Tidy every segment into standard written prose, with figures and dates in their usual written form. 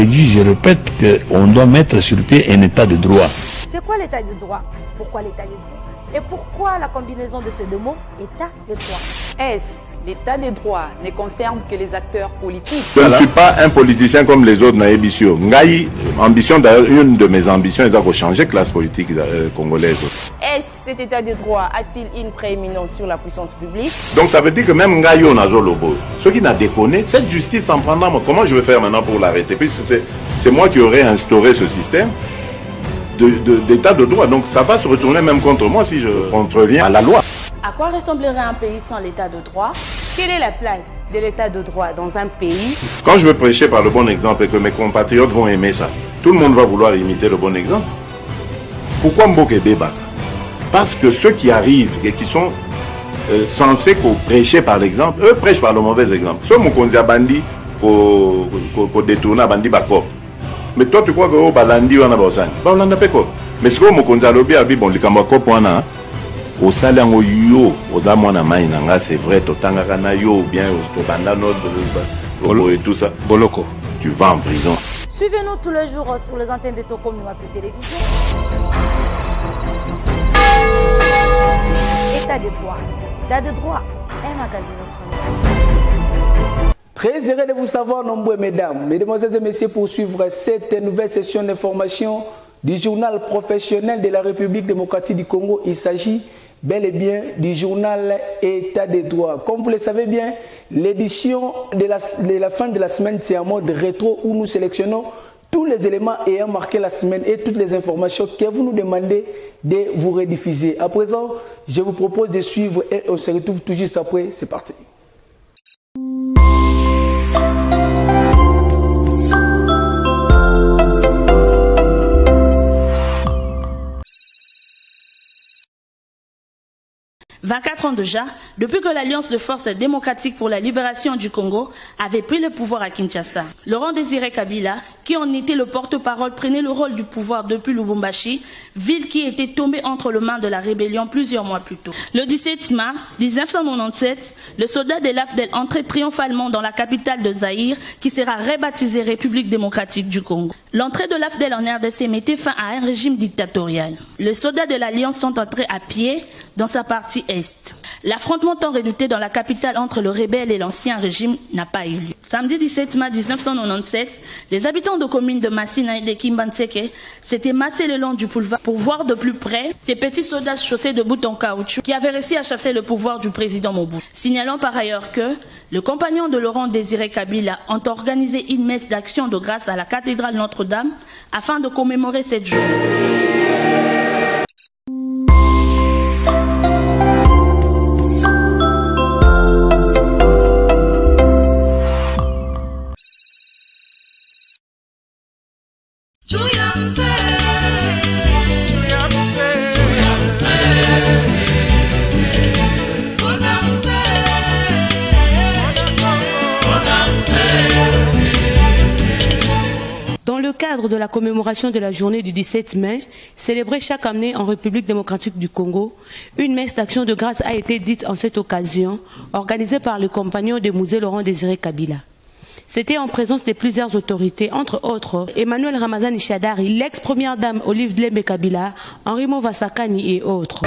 dis, je répète qu'on doit mettre sur pied un état de droit. C'est quoi l'état de droit? Pourquoi l'état de droit? Et pourquoi la combinaison de ces deux mots, état de droit? Est-ce l'état de droit ne concerne que les acteurs politiques? Je ne suis pas un politicien comme les autres naïbisio. Ngaï, ambition d'ailleurs, une de mes ambitions, c'est de changer la classe politique congolaise. Est-ce cet état de droit a-t-il une prééminence sur la puissance publique? Donc ça veut dire que même Ngaï on a Zolobo. Ceux qui n'a déconné, cette justice en prendra. Comment je vais faire maintenant pour l'arrêter? Puisque c'est moi qui aurais instauré ce système d'état de droit. Donc ça va se retourner même contre moi si je contreviens à la loi. À quoi ressemblerait un pays sans l'état de droit? Quelle est la place de l'état de droit dans un pays? Quand je veux prêcher par le bon exemple et que mes compatriotes vont aimer ça, tout le monde va vouloir imiter le bon exemple. Pourquoi Mboké débat? Parce que ceux qui arrivent et qui sont censés prêcher par l'exemple, eux prêchent par le mauvais exemple. Soit mon konzi a bandi pour détourner bandi bakop. Mais toi tu crois que balandi on a baosani? Ba on a pas quoi. Mais ce que mon konzi a lobby a dit bon likamba kop wana au salango yo oza mwana mai nanga c'est vrai totanga kana yo bien to banda no et tout ça. Boloko, tu vas en prison. Suivez-nous tous les jours sur les antennes de Tokom Nouapi Télévision. État de droit. État de droit. Un magazine autrement. Très heureux de vous savoir, nombreux mesdames, mesdemoiselles et messieurs, pour suivre cette nouvelle session d'information du journal professionnel de la République démocratique du Congo. Il s'agit bel et bien du journal État des droits. Comme vous le savez bien, l'édition de la fin de la semaine, c'est un mode rétro où nous sélectionnons tous les éléments ayant marqué la semaine et toutes les informations que vous nous demandez de vous rediffuser. À présent, je vous propose de suivre et on se retrouve tout juste après. C'est parti. « 24 ans déjà, depuis que l'Alliance de forces démocratiques pour la libération du Congo avait pris le pouvoir à Kinshasa. Laurent Désiré Kabila, qui en était le porte-parole, prenait le rôle du pouvoir depuis Lubumbashi, ville qui était tombée entre les mains de la rébellion plusieurs mois plus tôt. Le 17 mars 1997, le soldat de l'AFDEL entrait triomphalement dans la capitale de Zaïre, qui sera rebaptisée République démocratique du Congo. L'entrée de l'AFDEL en RDC mettait fin à un régime dictatorial. Les soldats de l'Alliance sont entrés à pied dans sa partie est. L'affrontement tant redouté dans la capitale entre le rebelle et l'ancien régime n'a pas eu lieu. Samedi 17 mars 1997, les habitants de communes de Massina et de Kimbanseke s'étaient massés le long du boulevard pour voir de plus près ces petits soldats chaussés de boutons en caoutchouc qui avaient réussi à chasser le pouvoir du président Mobutu. Signalant par ailleurs que le compagnon de Laurent Désiré Kabila ont organisé une messe d'action de grâce à la cathédrale Notre-Dame afin de commémorer cette journée. Dans le cadre de la commémoration de la journée du 17 mai, célébrée chaque année en République démocratique du Congo, une messe d'action de grâce a été dite en cette occasion, organisée par les compagnons de musée Laurent Désiré Kabila. C'était en présence de plusieurs autorités, entre autres Emmanuel Ramazani Chadari, l'ex-première dame Olive Dlembe Kabila, Henri Movasakani et autres.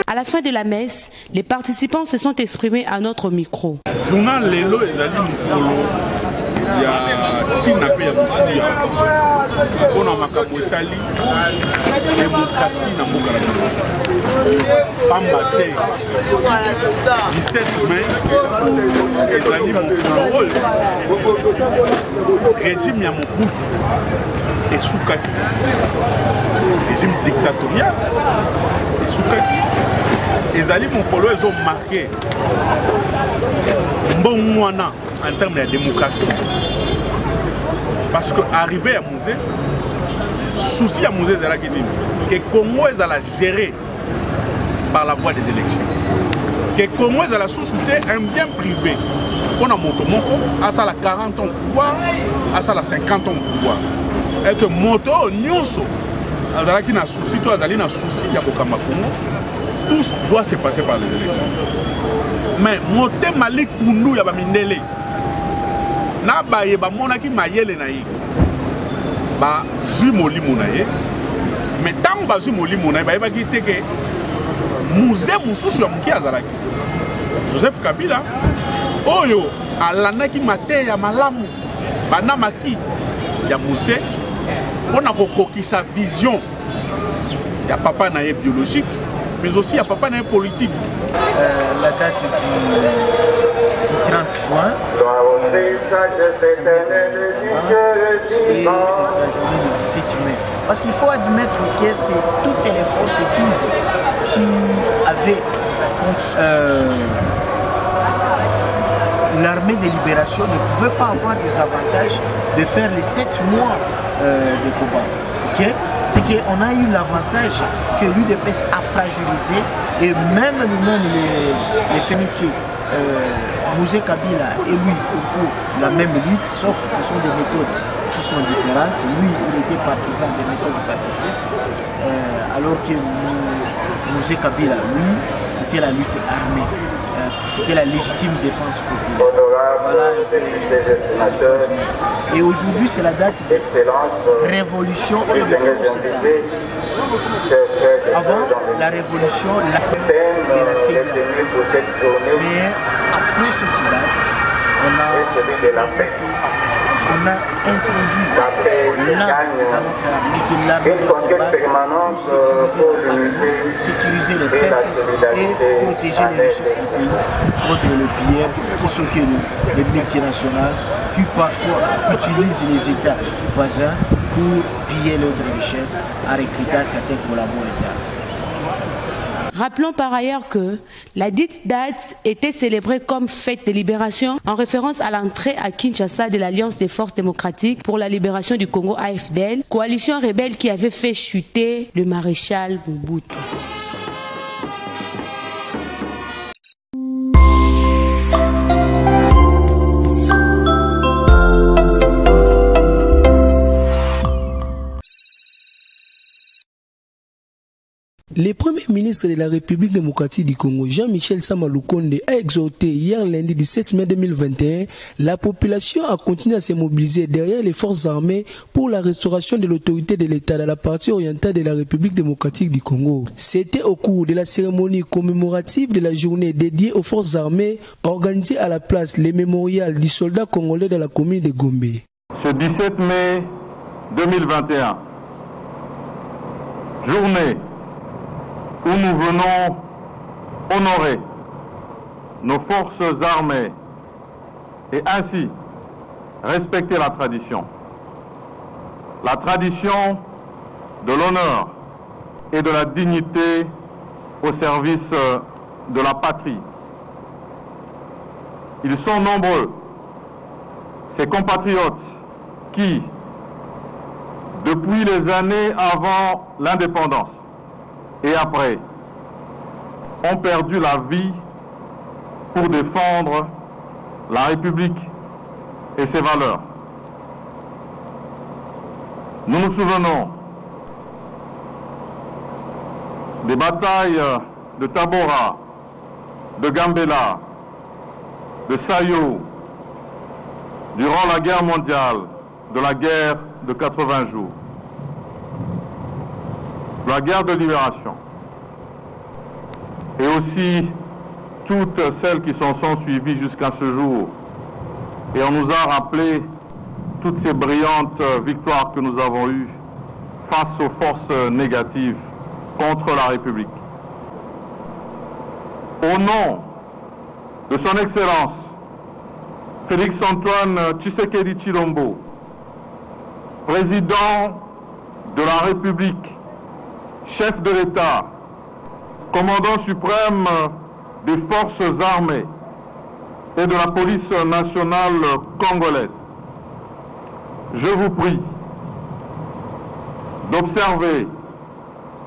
À la fin de la messe, les participants se sont exprimés à notre micro. Journal Lelo ezali mokolo ya tina pe ya bukuya mpona makambo etali demokrasi na mboka na biso pamba te 17 mai ezali mokolo oyo régime ya Mobutu esukaki régime dictatorial esukaki ezali mokolo ezo marqué mbongwana en termes de démocratie parce que arrivé à musée souci à musée ezalaki nini que Congo ezala géré par la voie des élections que Congo ezala sous-souté un bien privé on a moto moko asala 40 ans au pouvoir asala 50 ans au pouvoir et que moto nyonso azalaki na souci to azali na souci ya kokamba Congo tous doit se passer par les élections. Mais monter Malik Koundou yaba mindele. Na baye ba monaki mayele na yi. Ba zu moli monaye. Mais tant ba zu moli monaye ba yeba ki teke musée mususu ya muki azalaki. Joseph Kabila oyo alandaki mate ya malamu bana maki ya musée on a kokokisa vision ya papa naye biologique mais aussi ya papa naye politique. La date du 30 juin et la journée du 17 mai. Parce qu'il faut admettre que c'est toutes les forces vives qui avaient l'armée de libération ne pouvait pas avoir des avantages de faire les 7 mois de combat. Okay? C'est qu'on a eu l'avantage que l'UDPS a fragilisé et même lui-même les Fémiqués, Mouzé Kabila et lui, Koko, la même lutte, sauf que ce sont des méthodes qui sont différentes. Lui, il était partisan des méthodes pacifistes, alors que Mouzé Kabila, lui, c'était la lutte armée. C'était la légitime défense populaire. Voilà et aujourd'hui, c'est la date de révolution et de forces armées. Avant la révolution, la de la CIA. Mais après cette date, on a introduit l'arme dans notre armée, que l'armée doit se battre pour sécuriser les peuples et protéger les richesses du pays contre les pilleurs qui sont les multinationales qui parfois utilisent les États voisins pour piller leurs richesses en recrutant certains collaborateurs. Rappelons par ailleurs que la dite date était célébrée comme fête de libération en référence à l'entrée à Kinshasa de l'Alliance des forces démocratiques pour la libération du Congo AFDL, coalition rebelle qui avait fait chuter le maréchal Mobutu. Le Premier ministre de la République démocratique du Congo, Jean-Michel Sama Lukonde, a exhorté hier lundi 17 mai 2021 la population à continuer à se mobiliser derrière les forces armées pour la restauration de l'autorité de l'État dans la partie orientale de la République démocratique du Congo. C'était au cours de la cérémonie commémorative de la journée dédiée aux forces armées organisée à la place Les Mémorial du soldat congolais de la commune de Gombe. Ce 17 mai 2021, journée où nous venons honorer nos forces armées et ainsi respecter la tradition de l'honneur et de la dignité au service de la patrie. Ils sont nombreux, ces compatriotes qui, depuis les années avant l'indépendance, et après, ont perdu la vie pour défendre la République et ses valeurs. Nous nous souvenons des batailles de Tabora, de Gambela, de Sayo, durant la guerre mondiale, de la guerre de 80 jours. La guerre de libération et aussi toutes celles qui s'en sont suivies jusqu'à ce jour. Et on nous a rappelé toutes ces brillantes victoires que nous avons eues face aux forces négatives contre la République. Au nom de son Excellence Félix-Antoine Tshisekedi Tshilombo, président de la République, chef de l'État, commandant suprême des forces armées et de la police nationale congolaise, je vous prie d'observer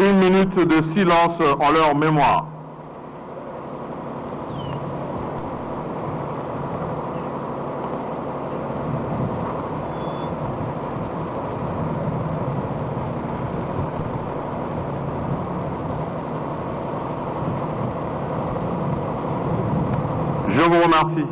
une minute de silence en leur mémoire. remercie.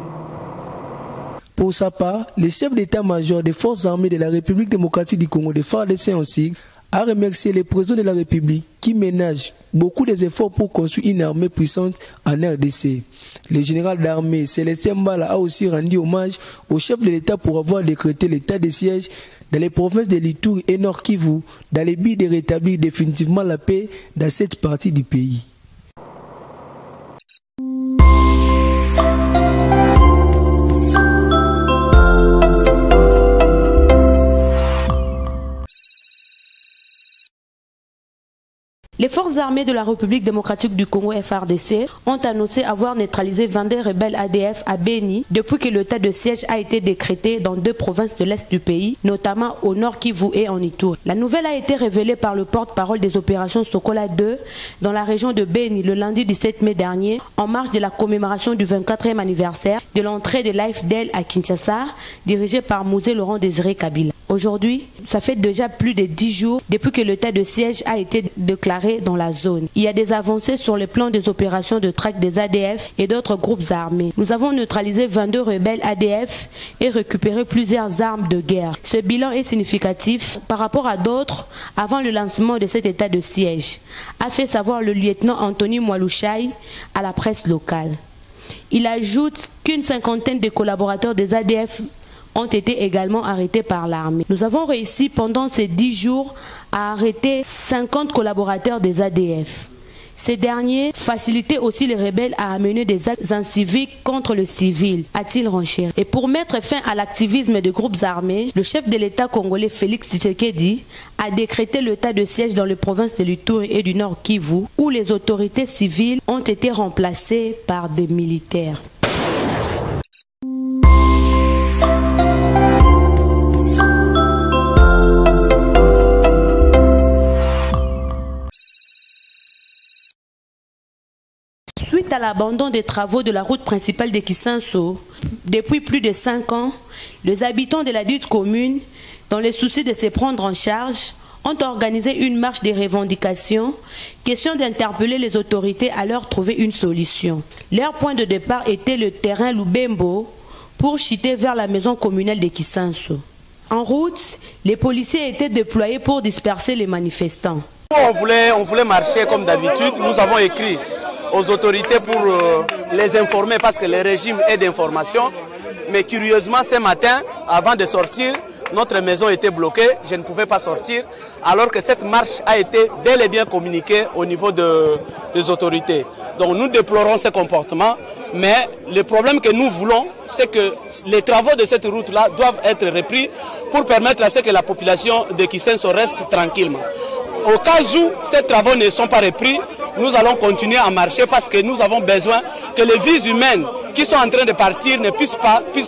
Pour sa part, le chef d'état-major des forces armées de la République démocratique du Congo, de FARDC en sigle, a remercié les présidents de la République qui ménagent beaucoup des efforts pour construire une armée puissante en RDC. Le général d'armée Célestin Mbala a aussi rendu hommage au chef de l'État pour avoir décrété l'état de siège dans les provinces de l'Ituri et Nord Kivu, dans le but de rétablir définitivement la paix dans cette partie du pays. Les forces armées de la République démocratique du Congo FARDC ont annoncé avoir neutralisé 22 rebelles ADF à Beni depuis que l'état de siège a été décrété dans 2 provinces de l'Est du pays, notamment au Nord Kivu et en Ituri. La nouvelle a été révélée par le porte-parole des opérations Sokola 2 dans la région de Beni le lundi 17 mai dernier, en marge de la commémoration du 24e anniversaire de l'entrée de l'AFDL à Kinshasa, dirigée par Mouzé Laurent Désiré Kabila. Aujourd'hui, ça fait déjà plus de 10 jours depuis que l'état de siège a été déclaré dans la zone. Il y a des avancées sur le plan des opérations de traque des ADF et d'autres groupes armés. Nous avons neutralisé 22 rebelles ADF et récupéré plusieurs armes de guerre. Ce bilan est significatif par rapport à d'autres avant le lancement de cet état de siège, a fait savoir le lieutenant Anthony Mwalouchaï à la presse locale. Il ajoute qu'une cinquantaine de collaborateurs des ADF ont été également arrêtés par l'armée. Nous avons réussi pendant ces 10 jours à arrêter 50 collaborateurs des ADF. Ces derniers facilitaient aussi les rebelles à amener des actes inciviques contre le civil, a-t-il renchéri. Et pour mettre fin à l'activisme des groupes armés, le chef de l'État congolais Félix Tshisekedi a décrété l'état de siège dans les provinces de l'Ituri et du Nord Kivu, où les autorités civiles ont été remplacées par des militaires. Suite à l'abandon des travaux de la route principale de Kisanso, depuis plus de 5 ans, les habitants de la dite commune, dans le souci de se prendre en charge, ont organisé une marche des revendications, question d'interpeller les autorités à leur trouver une solution. Leur point de départ était le terrain Lubembo pour chuter vers la maison communale de Kisanso. En route, les policiers étaient déployés pour disperser les manifestants. On voulait marcher comme d'habitude. Nous avons écrit aux autorités pour les informer parce que le régime est d'information. Mais curieusement, ce matin, avant de sortir, notre maison était bloquée. Je ne pouvais pas sortir alors que cette marche a été bel et bien communiquée au niveau des autorités. Donc nous déplorons ce comportement. Mais le problème que nous voulons, c'est que les travaux de cette route-là doivent être repris pour permettre à ce que la population de Kisenso reste tranquillement. Au cas où ces travaux ne sont pas repris, nous allons continuer à marcher parce que nous avons besoin que les vies humaines qui sont en train de partir ne puissent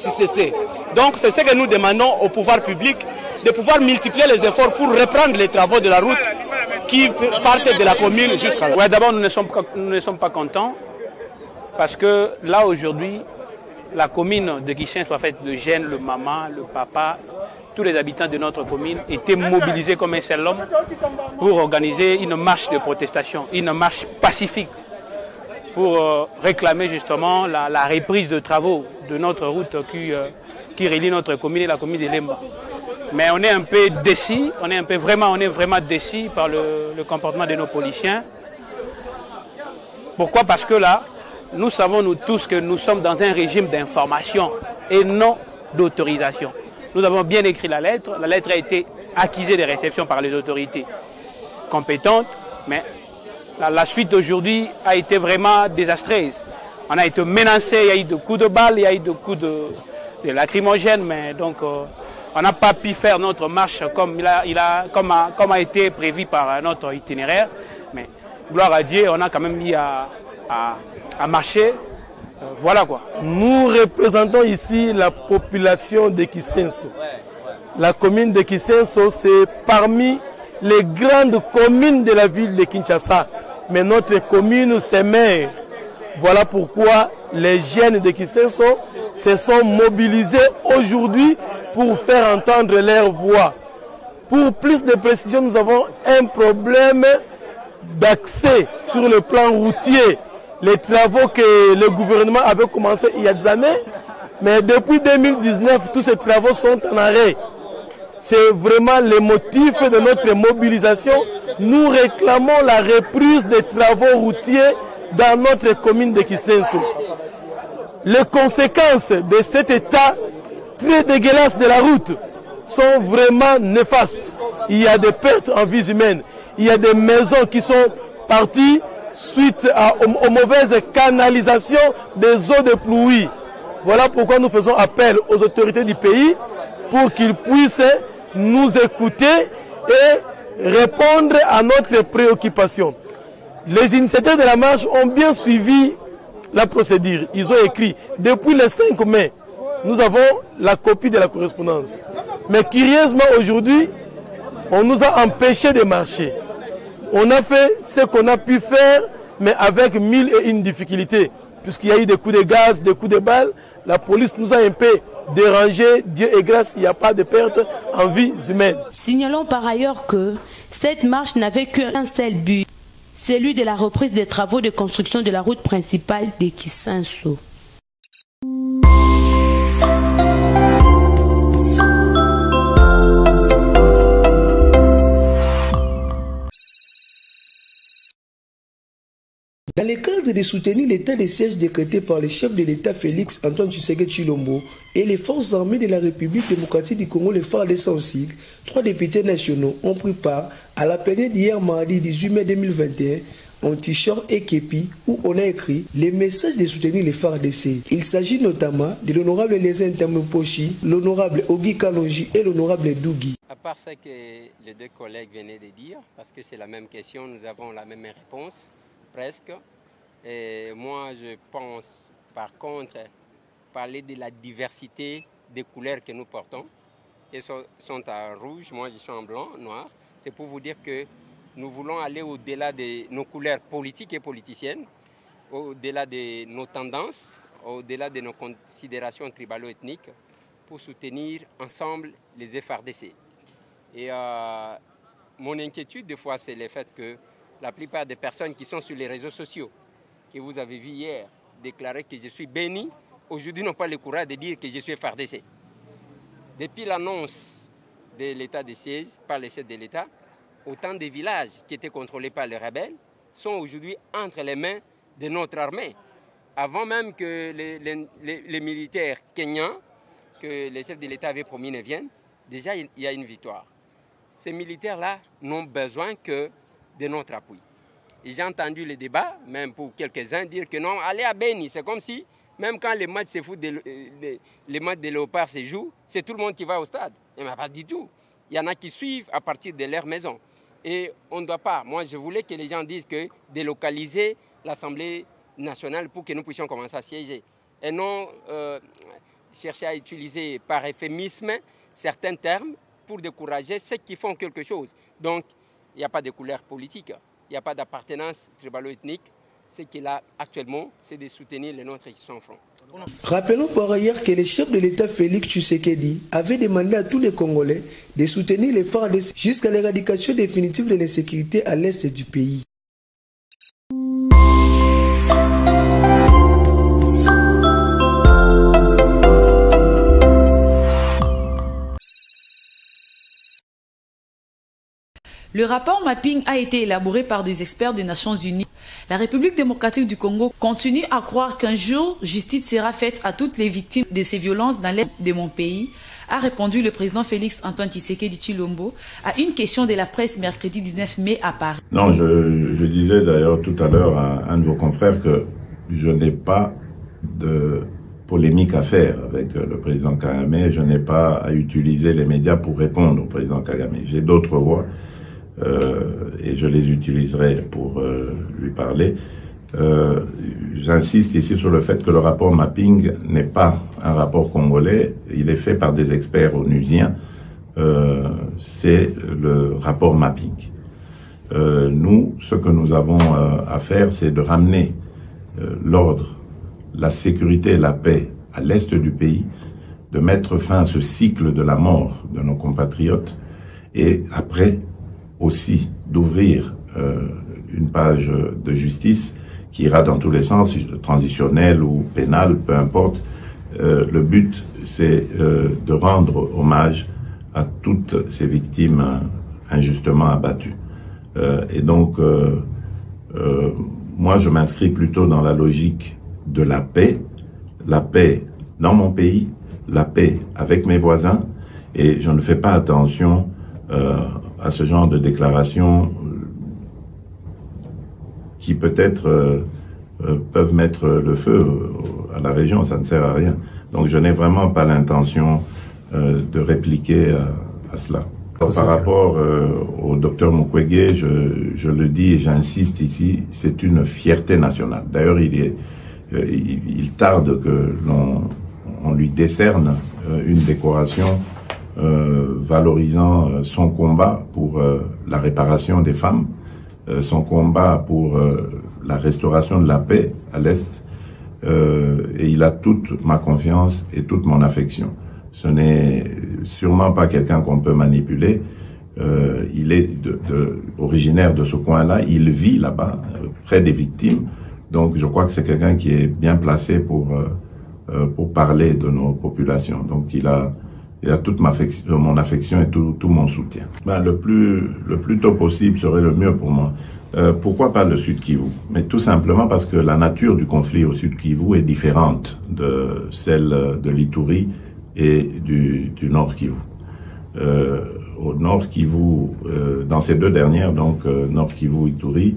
cesser. Donc c'est ce que nous demandons au pouvoir public, de pouvoir multiplier les efforts pour reprendre les travaux de la route qui partent de la commune jusqu'à là. Ouais, d'abord, nous ne sommes pas contents parce que là aujourd'hui, la commune de Guichin, soit faite de jeunes, le maman, le papa, tous les habitants de notre commune étaient mobilisés comme un seul homme pour organiser une marche de protestation, une marche pacifique pour réclamer justement la reprise de travaux de notre route qui relie notre commune et la commune de Lemba. Mais on est un peu déçus, on est vraiment déçus par le comportement de nos policiers. Pourquoi? Parce que là, nous savons nous tous que nous sommes dans un régime d'information et non d'autorisation. Nous avons bien écrit la lettre a été accusée de réception par les autorités compétentes, mais la suite d'aujourd'hui a été vraiment désastreuse. On a été menacé, il y a eu des coups de balles, il y a eu des coups de lacrymogènes, mais donc on n'a pas pu faire notre marche comme a été prévu par notre itinéraire, mais gloire à Dieu, on a quand même mis à marcher. Voilà quoi. Nous représentons ici la population de Kisenso. La commune de Kisenso, c'est parmi les grandes communes de la ville de Kinshasa. Mais notre commune, c'est maire. Voilà pourquoi les jeunes de Kisenso se sont mobilisés aujourd'hui pour faire entendre leur voix. Pour plus de précision, nous avons un problème d'accès sur le plan routier les travaux que le gouvernement avait commencé il y a des années. Mais depuis 2019, tous ces travaux sont en arrêt. C'est vraiment le motif de notre mobilisation. Nous réclamons la reprise des travaux routiers dans notre commune de Kisenso. Les conséquences de cet état très dégueulasse de la route sont vraiment néfastes. Il y a des pertes en vies humaines. Il y a des maisons qui sont parties suite aux mauvaises canalisations des eaux de pluie. Voilà pourquoi nous faisons appel aux autorités du pays pour qu'ils puissent nous écouter et répondre à notre préoccupation. Les initiateurs de la marche ont bien suivi la procédure. Ils ont écrit depuis le 5 mai. Nous avons la copie de la correspondance. Mais curieusement aujourd'hui, on nous a empêchés de marcher. On a fait ce qu'on a pu faire, mais avec 1001 difficultés. Puisqu'il y a eu des coups de gaz, des coups de balles, la police nous a un peu dérangés. Dieu est grâce, il n'y a pas de perte en vies humaines. Signalons par ailleurs que cette marche n'avait qu'un seul but, celui de la reprise des travaux de construction de la route principale de Kisenso. Dans le cadre de soutenir l'état de siège décrété par le chef de l'État Félix Antoine Tshisekedi Tshilombo et les forces armées de la République démocratique du Congo, les FARDC sans sigle, 3 députés nationaux ont pris part à la plénière d'hier mardi 18 mai 2021 en t-shirt et képi où on a écrit les messages de soutenir les FARDC. Il s'agit notamment de l'honorable Lézin Tamoupochi, l'honorable Ogi Kalonji et l'honorable Dougui. À part ce que les deux collègues venaient de dire, parce que c'est la même question, nous avons la même réponse. Presque. Et moi, je pense, par contre, parler de la diversité des couleurs que nous portons. Ils sont en rouge, moi je suis en blanc, noir. C'est pour vous dire que nous voulons aller au-delà de nos couleurs politiques et politiciennes, au-delà de nos tendances, au-delà de nos considérations tribalo-ethniques, pour soutenir ensemble les FARDC. Et mon inquiétude, des fois, c'est le fait que la plupart des personnes qui sont sur les réseaux sociaux, que vous avez vu hier, déclarer que je suis béni, aujourd'hui n'ont pas le courage de dire que je suis FARDC. Depuis l'annonce de l'état de siège par le chef de l'État, autant de villages qui étaient contrôlés par les rebelles sont aujourd'hui entre les mains de notre armée. Avant même que les militaires kenyans, que le chef de l'État avait promis ne viennent, déjà il y a une victoire. Ces militaires-là n'ont besoin que de notre appui. Et j'ai entendu les débats, même pour quelques-uns, dire que non, allez à Beni. C'est comme si, même quand les matchs de Léopard se jouent, c'est tout le monde qui va au stade. Mais pas du tout. Il y en a qui suivent à partir de leur maison. Et on ne doit pas. Moi, je voulais que les gens disent que délocaliser l'Assemblée nationale pour que nous puissions commencer à siéger. Et non chercher à utiliser par euphémisme certains termes pour décourager ceux qui font quelque chose. Donc, il n'y a pas de couleur politique, il n'y a pas d'appartenance tribalo-ethnique. Ce qu'il a actuellement, c'est de soutenir les nôtres qui sont en front. Rappelons par ailleurs que le chef de l'État Félix Tshisekedi avait demandé à tous les Congolais de soutenir les FARDC jusqu'à l'éradication définitive de l'insécurité à l'est du pays. Le rapport Mapping a été élaboré par des experts des Nations Unies. La République démocratique du Congo continue à croire qu'un jour, justice sera faite à toutes les victimes de ces violences dans l'est de mon pays, a répondu le président Félix Antoine Tshisekedi Tshilombo à une question de la presse mercredi 19 mai à Paris. Non, je disais d'ailleurs tout à l'heure à un de vos confrères que je n'ai pas de polémique à faire avec le président Kagame. Je n'ai pas à utiliser les médias pour répondre au président Kagame. J'ai d'autres voies. Et je les utiliserai pour lui parler. J'insiste ici sur le fait que le rapport Mapping n'est pas un rapport congolais, il est fait par des experts onusiens, c'est le rapport Mapping. Nous, ce que nous avons à faire, c'est de ramener l'ordre, la sécurité et la paix à l'est du pays, de mettre fin à ce cycle de la mort de nos compatriotes, et après, aussi d'ouvrir une page de justice qui ira dans tous les sens, transitionnel ou pénal, peu importe. Le but, c'est de rendre hommage à toutes ces victimes injustement abattues. Et donc, moi, je m'inscris plutôt dans la logique de la paix dans mon pays, la paix avec mes voisins, et je ne fais pas attention à ce genre de déclarations qui peut-être peuvent mettre le feu à la région, ça ne sert à rien. Donc je n'ai vraiment pas l'intention de répliquer à cela. Par rapport au docteur Mukwege, je le dis et j'insiste ici, c'est une fierté nationale. D'ailleurs, il tarde que l'on lui décerne une décoration valorisant son combat pour la réparation des femmes, son combat pour la restauration de la paix à l'Est, et il a toute ma confiance et toute mon affection. Ce n'est sûrement pas quelqu'un qu'on peut manipuler. Il est originaire de ce coin-là, il vit là-bas, près des victimes. Donc je crois que c'est quelqu'un qui est bien placé pour parler de nos populations. Donc il a toute mon affection et tout mon soutien. Le plus tôt possible serait le mieux pour moi. Pourquoi pas le Sud Kivu? Mais tout simplement parce que la nature du conflit au Sud Kivu est différente de celle de l'Ituri et du Nord Kivu. Au Nord Kivu, dans ces deux dernières, donc Nord Kivu, Ituri,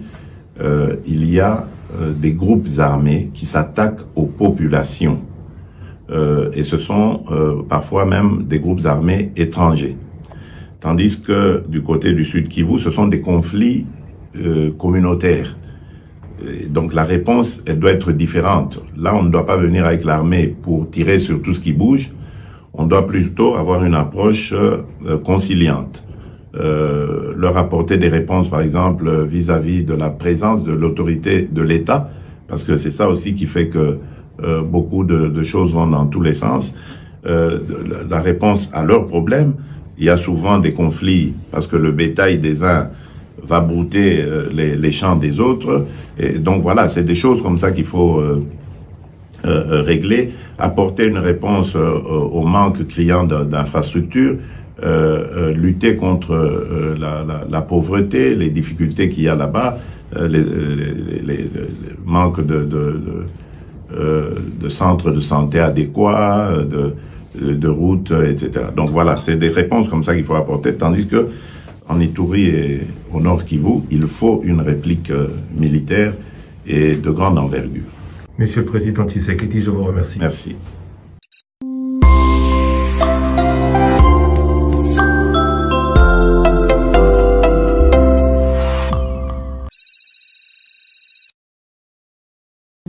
il y a des groupes armés qui s'attaquent aux populations. Et ce sont parfois même des groupes armés étrangers. Tandis que du côté du Sud Kivu, ce sont des conflits communautaires. Et donc la réponse, elle doit être différente. Là, on ne doit pas venir avec l'armée pour tirer sur tout ce qui bouge. On doit plutôt avoir une approche conciliante. Leur apporter des réponses, par exemple, vis-à-vis de la présence de l'autorité de l'État, parce que c'est ça aussi qui fait que beaucoup de choses vont dans tous les sens. La réponse à leurs problèmes, il y a souvent des conflits, parce que le bétail des uns va brouter les champs des autres. Et donc voilà, c'est des choses comme ça qu'il faut régler, apporter une réponse au manque criant d'infrastructures, lutter contre la pauvreté, les difficultés qu'il y a là-bas, les manques de centres de santé adéquats, de routes, etc. Donc voilà, c'est des réponses comme ça qu'il faut apporter, tandis que en Ituri et au Nord Kivu, il faut une réplique militaire et de grande envergure. Monsieur le Président Tshisekedi, je vous remercie. Merci.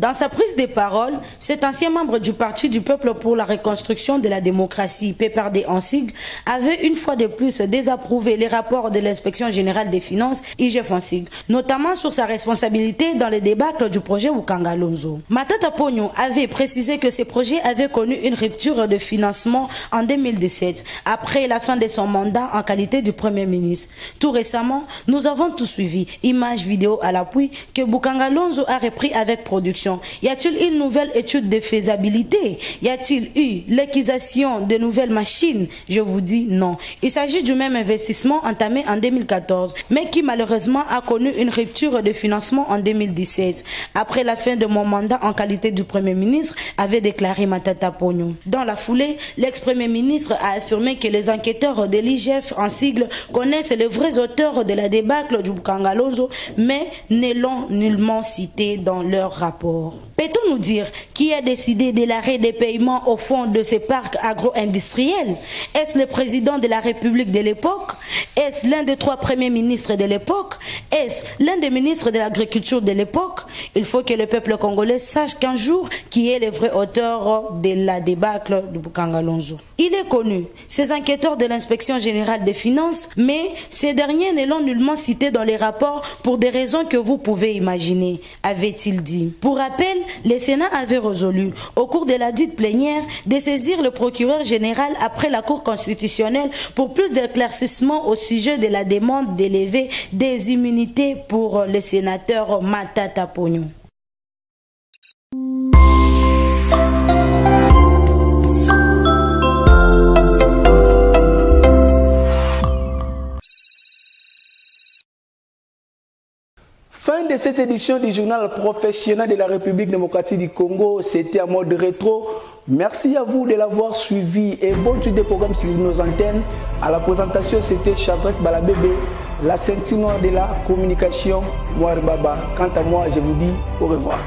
Dans sa prise de parole, cet ancien membre du Parti du Peuple pour la Reconstruction de la Démocratie, PPRD en sigle, avait une fois de plus désapprouvé les rapports de l'Inspection Générale des Finances, IGF en sigle, notamment sur sa responsabilité dans le débâcle du projet Wukangalonzo. Matata Pogno avait précisé que ces projets avaient connu une rupture de financement en 2017, après la fin de son mandat en qualité du Premier ministre. Tout récemment, nous avons tout suivi, images, vidéos à l'appui, que Wukangalonzo a repris avec production. Y a-t-il une nouvelle étude de faisabilité? Y a-t-il eu l'acquisition de nouvelles machines? Je vous dis non. Il s'agit du même investissement entamé en 2014, mais qui malheureusement a connu une rupture de financement en 2017, après la fin de mon mandat en qualité du Premier ministre, avait déclaré Matata Pogno. Dans la foulée, l'ex-Premier ministre a affirmé que les enquêteurs de l'IGF en sigle connaissent les vrais auteurs de la débâcle du Wukangalonzo, mais ne l'ont nullement cité dans leur rapport. Peut-on nous dire qui a décidé de l'arrêt des paiements au fond de ces parcs agro-industriels? Est-ce le président de la République de l'époque? Est-ce l'un des 3 premiers ministres de l'époque? Est-ce l'un des ministres de l'Agriculture de l'époque? Il faut que le peuple congolais sache qu'un jour qui est le vrai auteur de la débâcle du Wukangalonzo. Il est connu, ces enquêteurs de l'Inspection Générale des Finances, mais ces derniers ne l'ont nullement cité dans les rapports pour des raisons que vous pouvez imaginer, avait-il dit. Pour rappel, le Sénat avait résolu, au cours de la dite plénière, de saisir le procureur général après la Cour constitutionnelle pour plus d'éclaircissement au sujet de la demande d'élever des immunités pour le sénateur Matata Pogno. fin de cette édition du journal professionnel de la République démocratique du Congo. C'était en mode rétro. Merci à vous de l'avoir suivi et bonne suite des programmes sur nos antennes. À la présentation, c'était Shadrach Balabébé, la ceinture noire de la communication, Moir Baba. Quant à moi, je vous dis au revoir.